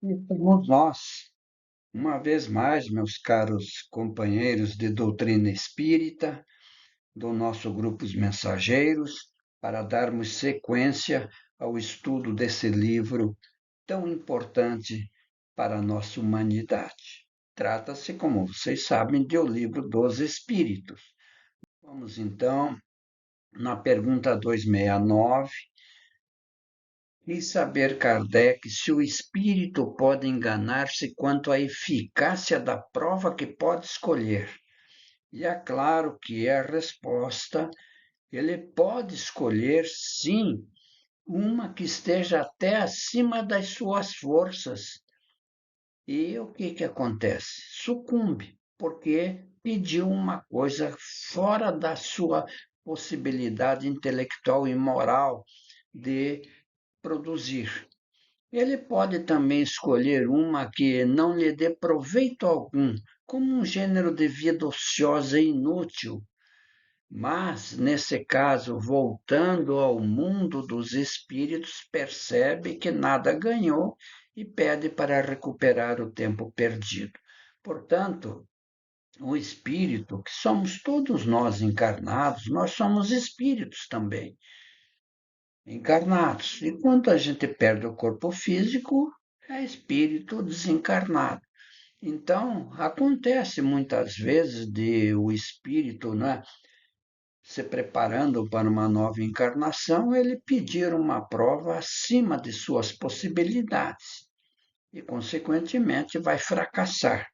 Estamos nós, uma vez mais, meus caros companheiros de doutrina espírita, do nosso grupo Os Mensageiros, para darmos sequência ao estudo desse livro tão importante para a nossa humanidade. Trata-se, como vocês sabem, de O Livro dos Espíritos. Vamos então na pergunta 269. Quis saber Kardec se o espírito pode enganar-se quanto à eficácia da prova que pode escolher. E é claro que a resposta, ele pode escolher, sim, uma que esteja até acima das suas forças. E o que acontece? Sucumbe, porque pediu uma coisa fora da sua possibilidade intelectual e moral de produzir. Ele pode também escolher uma que não lhe dê proveito algum, como um gênero de vida ociosa e inútil. Mas, nesse caso, voltando ao mundo dos espíritos, percebe que nada ganhou e pede para recuperar o tempo perdido. Portanto, o espírito, que somos todos nós encarnados, nós somos espíritos também encarnados. E quando a gente perde o corpo físico, é espírito desencarnado. Então, acontece muitas vezes de o espírito, né, se preparando para uma nova encarnação, ele pedir uma prova acima de suas possibilidades e, consequentemente, vai fracassar,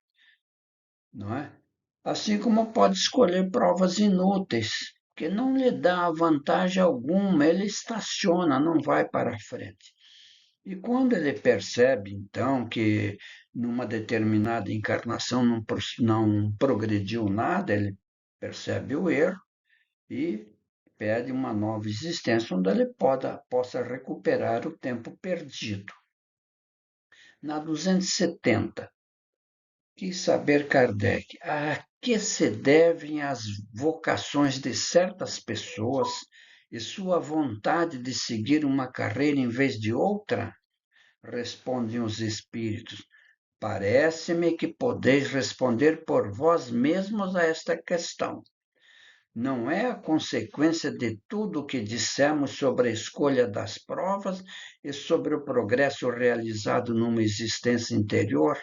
não é? Assim como pode escolher provas inúteis, que não lhe dá vantagem alguma, ele estaciona, não vai para frente. E quando ele percebe, então, que numa determinada encarnação não progrediu nada, ele percebe o erro e pede uma nova existência onde ele possa recuperar o tempo perdido. Na 270, quis saber Kardec a que se devem as vocações de certas pessoas e sua vontade de seguir uma carreira em vez de outra? Respondem os espíritos. Parece-me que podeis responder por vós mesmos a esta questão. Não é a consequência de tudo o que dissemos sobre a escolha das provas e sobre o progresso realizado numa existência interior?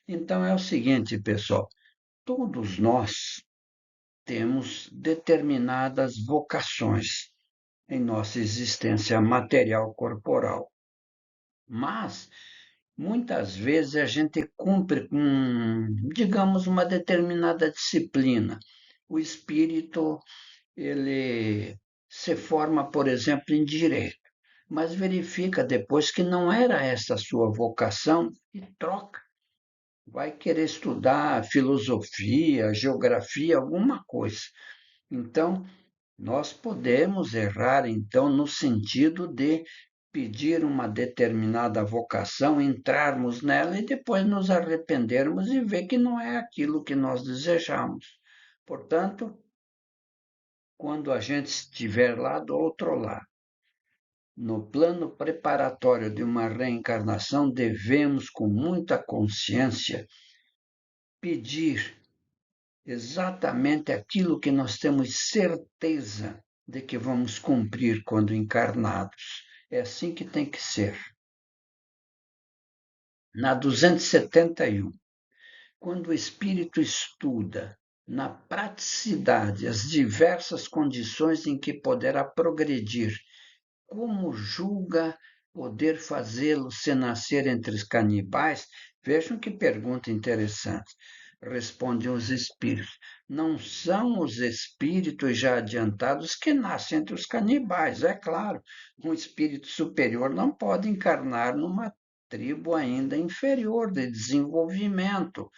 Então é o seguinte, pessoal, todos nós temos determinadas vocações em nossa existência material corporal. Mas muitas vezes a gente cumpre com, digamos, uma determinada disciplina. O espírito, ele se forma, por exemplo, em direito, mas verifica depois que não era essa a sua vocação e troca. Vai querer estudar filosofia, geografia, alguma coisa. Então, nós podemos errar, então, no sentido de pedir uma determinada vocação, entrarmos nela e depois nos arrependermos e ver que não é aquilo que nós desejamos. Portanto, quando a gente estiver lá do outro lado, no plano preparatório de uma reencarnação, devemos, com muita consciência, pedir exatamente aquilo que nós temos certeza de que vamos cumprir quando encarnados. É assim que tem que ser. Na 271, quando o espírito estuda na praticidade as diversas condições em que poderá progredir, como julga poder fazê-lo se nascer entre os canibais? Vejam que pergunta interessante. Respondem os espíritos. Não são os espíritos já adiantados que nascem entre os canibais, é claro. Um espírito superior não pode encarnar numa tribo ainda inferior de desenvolvimento,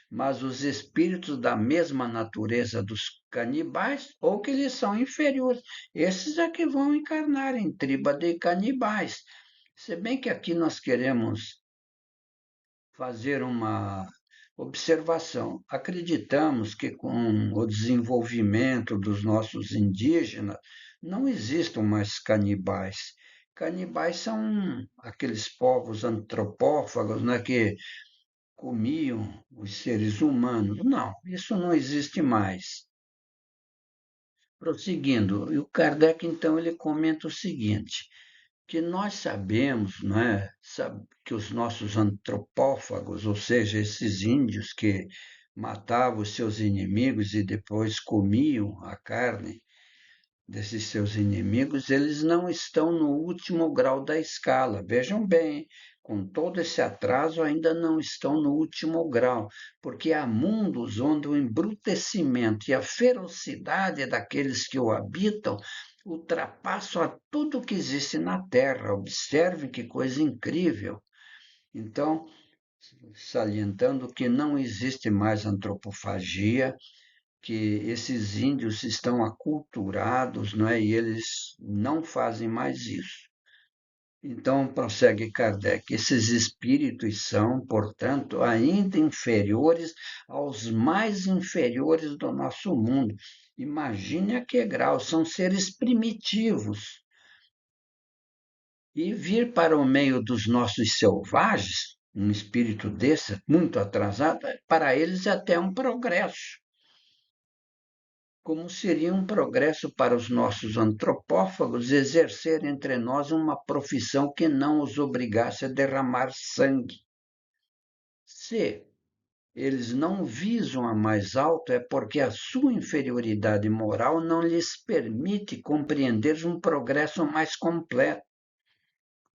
mas os espíritos da mesma natureza dos canibais, ou que lhes são inferiores, esses é que vão encarnar em tribo de canibais. Se bem que aqui nós queremos fazer uma observação. Acreditamos que com o desenvolvimento dos nossos indígenas não existam mais canibais. Canibais são aqueles povos antropófagos, né, que comiam os seres humanos. Não, isso não existe mais. Prosseguindo, e o Kardec, então, ele comenta o seguinte, que nós sabemos, não é, que os nossos antropófagos, ou seja, esses índios que matavam os seus inimigos e depois comiam a carne desses seus inimigos, eles não estão no último grau da escala. Vejam bem, com todo esse atraso, ainda não estão no último grau, porque há mundos onde o embrutecimento e a ferocidade daqueles que o habitam ultrapassam a tudo que existe na Terra. Observem que coisa incrível. Então, salientando que não existe mais antropofagia, que esses índios estão aculturados, não é? E eles não fazem mais isso. Então, prossegue Kardec, esses espíritos são, portanto, ainda inferiores aos mais inferiores do nosso mundo. Imagine a que grau, são seres primitivos. E vir para o meio dos nossos selvagens, um espírito desse, muito atrasado, para eles é até um progresso. Como seria um progresso para os nossos antropófagos exercer entre nós uma profissão que não os obrigasse a derramar sangue. Se eles não visam a mais alto, é porque a sua inferioridade moral não lhes permite compreender um progresso mais completo.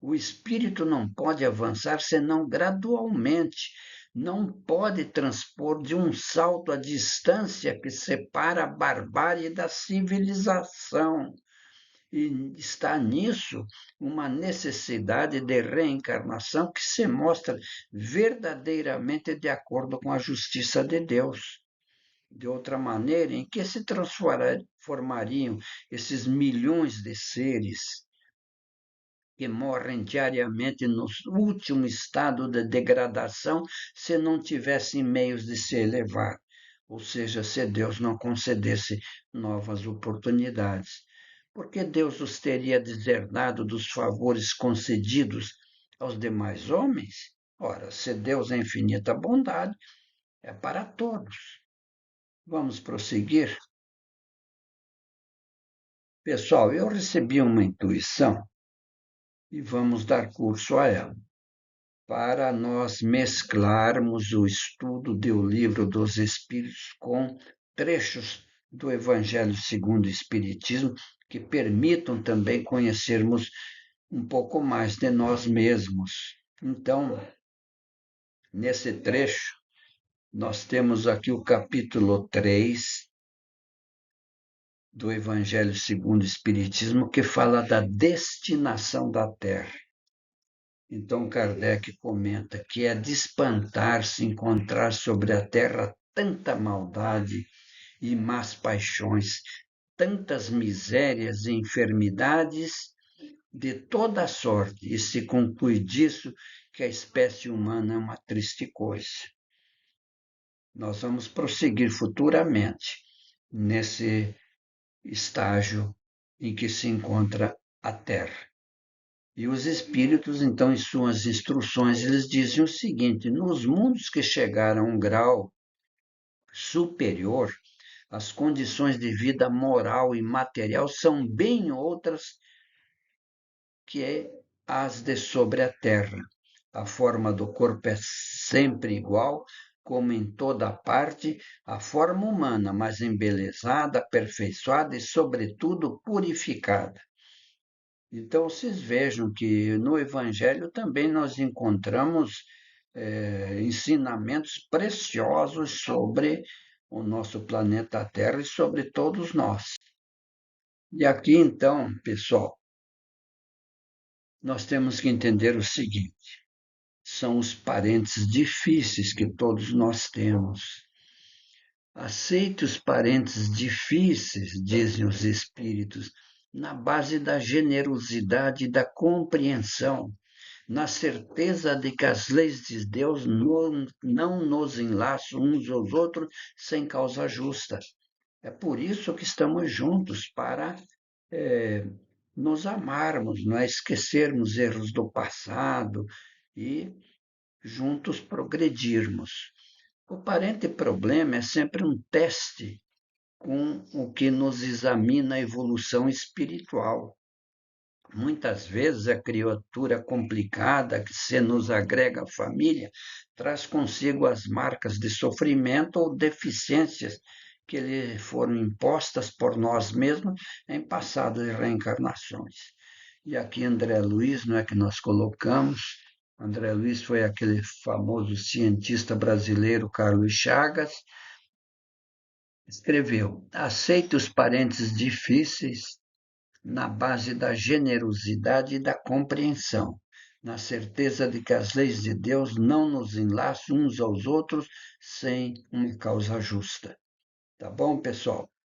O espírito não pode avançar senão gradualmente, não pode transpor de um salto a distância que separa a barbárie da civilização. E está nisso uma necessidade de reencarnação que se mostra verdadeiramente de acordo com a justiça de Deus. De outra maneira, em que se transformariam esses milhões de seres que morrem diariamente no último estado de degradação se não tivessem meios de se elevar, ou seja, se Deus não concedesse novas oportunidades? Porque Deus os teria deserdado dos favores concedidos aos demais homens? Ora, se Deus é infinita bondade, é para todos. Vamos prosseguir? Pessoal, eu recebi uma intuição e vamos dar curso a ela, para nós mesclarmos o estudo do Livro dos Espíritos com trechos do Evangelho segundo o Espiritismo, que permitam também conhecermos um pouco mais de nós mesmos. Então, nesse trecho, nós temos aqui o capítulo 3 do Evangelho segundo o Espiritismo, que fala da destinação da Terra. Então, Kardec comenta que é de espantar-se encontrar sobre a terra tanta maldade e más paixões, tantas misérias e enfermidades de toda a sorte, e se conclui disso que a espécie humana é uma triste coisa. Nós vamos prosseguir futuramente nesse estágio em que se encontra a Terra. E os espíritos, então, em suas instruções, eles dizem o seguinte: nos mundos que chegaram a um grau superior, as condições de vida moral e material são bem outras que as de sobre a terra. A forma do corpo é sempre igual, como em toda parte, a forma humana, mas embelezada, aperfeiçoada e, sobretudo, purificada. Então, vocês vejam que no Evangelho também nós encontramos ensinamentos preciosos sobre o nosso planeta Terra e sobre todos nós. E aqui, então, pessoal, nós temos que entender o seguinte: são os parentes difíceis que todos nós temos. Aceite os parentes difíceis, dizem os espíritos, na base da generosidade e da compreensão, na certeza de que as leis de Deus não nos enlaçam uns aos outros sem causa justa. É por isso que estamos juntos, para nos amarmos, não é? Esquecermos erros do passado e juntos progredirmos. O parente problema é sempre um teste com o que nos examina a evolução espiritual. Muitas vezes a criatura complicada que se nos agrega à família traz consigo as marcas de sofrimento ou deficiências que lhe foram impostas por nós mesmos em passadas reencarnações. E aqui André Luiz, não é que nós colocamos, André Luiz foi aquele famoso cientista brasileiro Carlos Chagas, escreveu: aceite os parentes difíceis na base da generosidade e da compreensão, na certeza de que as leis de Deus não nos enlaçam uns aos outros sem uma causa justa. Tá bom, pessoal?